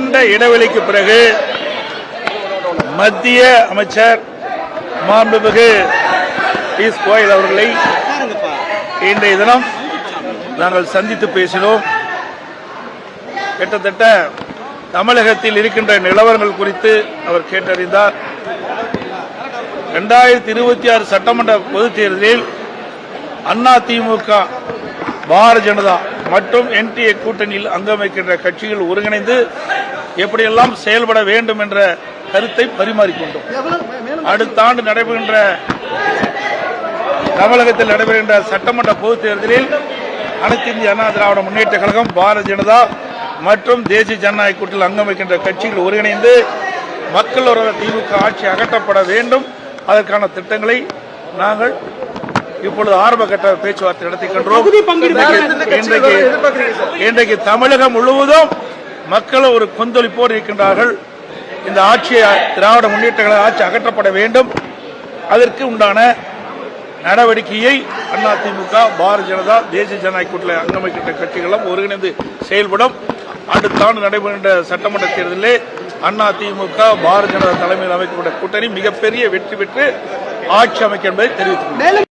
நீண்ட இடைவெளிக்கு பிறகு மத்திய அமைச்சர் மாண்புமிகு பியூஷ் கோயல் அவர்களை இன்றைய தினம் நாங்கள் சந்தித்து பேசினோம். கிட்டத்தட்ட தமிழகத்தில் இருக்கின்ற நிலவரங்கள் குறித்து அவர் கேட்டறிந்தார். 2026 சட்டமன்ற பொதுத் தேர்தலில் அதிமுக, பாரதிய ஜனதா மற்றும் என்டிஏ கூட்டணியில் அங்கம் வைக்கின்ற கட்சிகள் ஒருங்கிணைந்து எப்படியெல்லாம் செயல்பட வேண்டும் என்ற கருத்தை பரிமாறிக்கொண்டோம். அடுத்த ஆண்டு நடைபெறுகின்ற தமிழகத்தில் நடைபெறுகின்ற சட்டமன்ற பொதுத் தேர்தலில் அனைத்து இந்திய அண்ணா திராவிட முன்னேற்ற கழகம், பாரதிய ஜனதா மற்றும் தேசிய ஜனநாயக கூட்டணியில் அங்கம் வைக்கின்ற கட்சிகள் ஒருங்கிணைந்து மக்கள் விரோத திமுக ஆட்சி அகற்றப்பட வேண்டும். அதற்கான திட்டங்களை நாங்கள் இப்பொழுது ஆரம்ப கட்ட பேச்சுவார்த்தை நடத்திக்கின்றோம். இன்றைக்கு தமிழகம் முழுவதும் மக்கள் ஒரு கொந்தளிப்போடு இருக்கின்றார்கள். இந்த ஆட்சியை திராவிட முன்னேற்ற கழக ஆட்சி அகற்றப்பட வேண்டும். அதற்கு உண்டான நடவடிக்கையை அதிமுக, பாரதிய ஜனதா, தேசிய ஜனநாயக கூட்டணி அங்கமைக்கின்ற கட்சிகளும் ஒருங்கிணைந்து செயல்படும். அடுத்த ஆண்டு நடைபெறுகின்ற சட்டமன்ற தேர்தலில் அதிமுக, பாரதிய ஜனதா தலைமையில் அமைக்கப்பட்ட கூட்டணி மிகப்பெரிய வெற்றி பெற்று ஆட்சி அமைக்கும் என்பதை தெரிவித்துள்ளது.